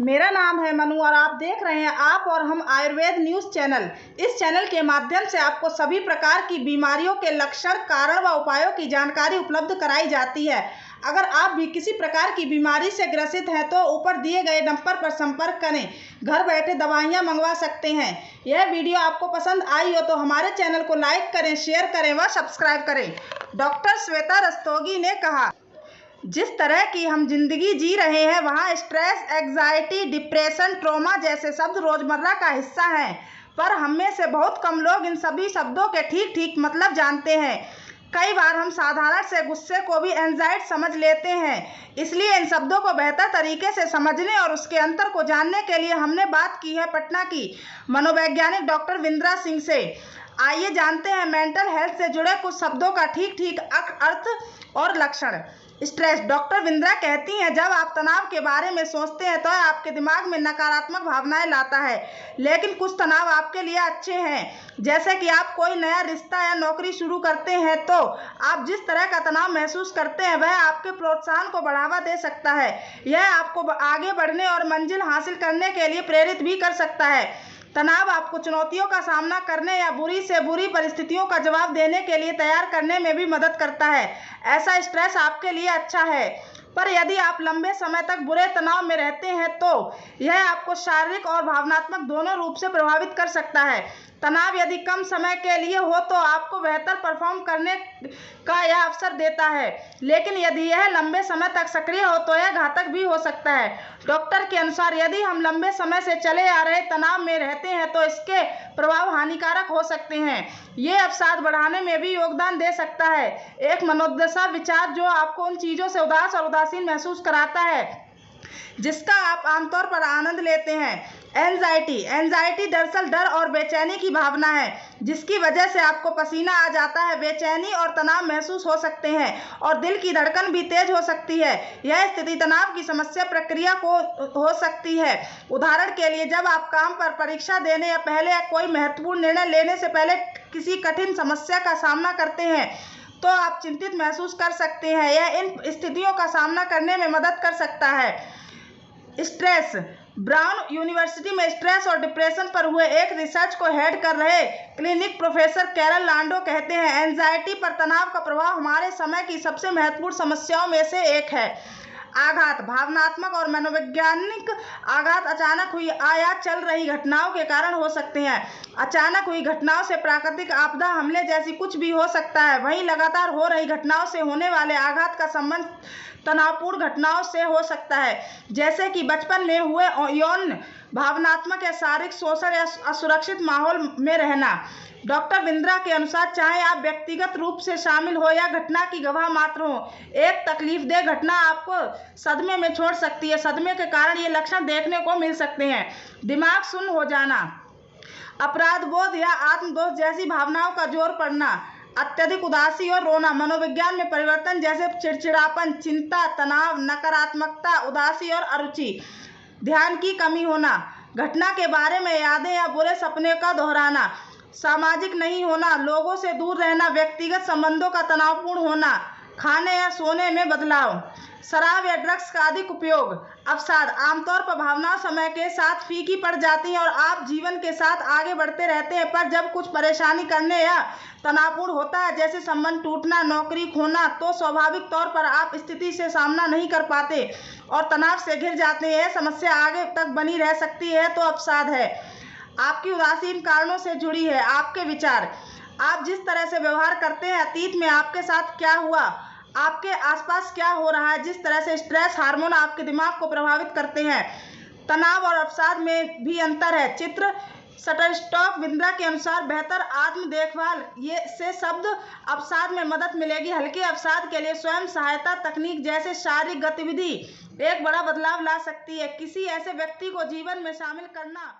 मेरा नाम है मनु और आप देख रहे हैं आप और हम आयुर्वेद न्यूज़ चैनल। इस चैनल के माध्यम से आपको सभी प्रकार की बीमारियों के लक्षण, कारण व उपायों की जानकारी उपलब्ध कराई जाती है। अगर आप भी किसी प्रकार की बीमारी से ग्रसित हैं तो ऊपर दिए गए नंबर पर संपर्क करें। घर बैठे दवाइयाँ मंगवा सकते हैं। यह वीडियो आपको पसंद आई हो तो हमारे चैनल को लाइक करें, शेयर करें व सब्सक्राइब करें। डॉक्टर श्वेता रस्तोगी ने कहा, जिस तरह की हम जिंदगी जी रहे हैं वहाँ स्ट्रेस, एंजाइटी, डिप्रेशन, ट्रॉमा जैसे शब्द रोजमर्रा का हिस्सा हैं, पर हम में से बहुत कम लोग इन सभी शब्दों के ठीक ठीक मतलब जानते हैं। कई बार हम साधारण से गुस्से को भी एंजाइटी समझ लेते हैं। इसलिए इन शब्दों को बेहतर तरीके से समझने और उसके अंतर को जानने के लिए हमने बात की है पटना की मनोवैज्ञानिक डॉक्टर विंद्रा सिंह से। आइए जानते हैं मेंटल हेल्थ से जुड़े कुछ शब्दों का ठीक ठीक अर्थ और लक्षण। स्ट्रेस। डॉक्टर विंद्रा कहती हैं, जब आप तनाव के बारे में सोचते हैं तो आपके दिमाग में नकारात्मक भावनाएं लाता है, लेकिन कुछ तनाव आपके लिए अच्छे हैं। जैसे कि आप कोई नया रिश्ता या नौकरी शुरू करते हैं तो आप जिस तरह का तनाव महसूस करते हैं वह आपके प्रोत्साहन को बढ़ावा दे सकता है। यह आपको आगे बढ़ने और मंजिल हासिल करने के लिए प्रेरित भी कर सकता है। तनाव आपको चुनौतियों का सामना करने या बुरी से बुरी परिस्थितियों का जवाब देने के लिए तैयार करने में भी मदद करता है। ऐसा स्ट्रेस आपके लिए अच्छा है, पर यदि आप लंबे समय तक बुरे तनाव में रहते हैं तो यह आपको शारीरिक और भावनात्मक दोनों रूप से प्रभावित कर सकता है। तनाव यदि कम समय के लिए हो तो आपको बेहतर परफॉर्म करने का यह अवसर देता है, लेकिन यदि यह लंबे समय तक सक्रिय हो तो यह घातक भी हो सकता है। डॉक्टर के अनुसार यदि हम लंबे समय से चले आ रहे तनाव में रहते हैं तो इसके प्रभाव हानिकारक हो सकते हैं। ये अवसाद बढ़ाने में भी योगदान दे सकता है। एक मनोदशा विचार जो आपको उन चीज़ों से उदास और उदासीन महसूस कराता है जिसका आप आमतौर पर आनंद लेते हैं। एंजाइटी दरअसल डर और बेचैनी की भावना है, जिसकी वजह से आपको पसीना आ जाता है, बेचैनी और तनाव महसूस हो सकते हैं और दिल की धड़कन भी तेज हो सकती है। यह स्थिति तनाव की समस्या प्रक्रिया को हो सकती है। उदाहरण के लिए, जब आप काम पर परीक्षा देने या पहले या कोई महत्वपूर्ण निर्णय लेने से पहले किसी कठिन समस्या का सामना करते हैं तो आप चिंतित महसूस कर सकते हैं। यह इन स्थितियों का सामना करने में मदद कर सकता है। स्ट्रेस। ब्राउन यूनिवर्सिटी में स्ट्रेस और डिप्रेशन पर हुए एक रिसर्च को हेड कर रहे क्लिनिक प्रोफेसर कैरल लांडो कहते हैं, एंजाइटी पर तनाव का प्रभाव हमारे समय की सबसे महत्वपूर्ण समस्याओं में से एक है। आघात। भावनात्मक और मनोवैज्ञानिक आघात अचानक हुई या चल रही घटनाओं के कारण हो सकते हैं। अचानक हुई घटनाओं से प्राकृतिक आपदा, हमले जैसी कुछ भी हो सकता है। वहीं लगातार हो रही घटनाओं से होने वाले आघात का संबंध तनावपूर्ण घटनाओं से हो सकता है, जैसे कि बचपन में हुए यौन, भावनात्मक या शारीरिक शोषण या असुरक्षित माहौल में रहना। डॉक्टर विंद्रा के अनुसार चाहे आप व्यक्तिगत रूप से शामिल हो या घटना की गवाह मात्र हो, एक तकलीफदेह घटना आपको सदमे में छोड़ सकती है। सदमे के कारण ये लक्षण देखने को मिल सकते हैं। दिमाग सुन्न हो जाना, अपराध बोध या आत्मदोष जैसी भावनाओं का जोर पड़ना, अत्यधिक उदासी और रोना, मनोविज्ञान में परिवर्तन जैसे चिड़चिड़ापन, चिंता, तनाव, नकारात्मकता, उदासी और अरुचि, ध्यान की कमी होना, घटना के बारे में यादें या बुरे सपने का दोहराना, सामाजिक नहीं होना, लोगों से दूर रहना, व्यक्तिगत संबंधों का तनावपूर्ण होना, खाने या सोने में बदलाव, शराब या ड्रग्स का अधिक उपयोग। अवसाद। आमतौर पर भावनाएं समय के साथ फीकी पड़ जाती हैं और आप जीवन के साथ आगे बढ़ते रहते हैं, पर जब कुछ परेशानी करने या तनावपूर्ण होता है, जैसे संबंध टूटना, नौकरी खोना, तो स्वाभाविक तौर पर आप स्थिति से सामना नहीं कर पाते और तनाव से घिर जाते हैं। समस्या आगे तक बनी रह सकती है तो अवसाद है। आपकी उदासी इन कारणों से जुड़ी है। आपके विचार। आप जिस तरह से व्यवहार करते हैं, अतीत में आपके साथ क्या हुआ, आपके आसपास क्या हो रहा है, जिस तरह से स्ट्रेस हार्मोन आपके दिमाग को प्रभावित करते हैं। तनाव और अवसाद में भी अंतर है। चित्र। शटरस्टॉक विंद्रा के अनुसार बेहतर आत्म देखभाल से शब्द अवसाद में मदद मिलेगी। हल्के अवसाद के लिए स्वयं सहायता तकनीक जैसे शारीरिक गतिविधि एक बड़ा बदलाव ला सकती है। किसी ऐसे व्यक्ति को जीवन में शामिल करना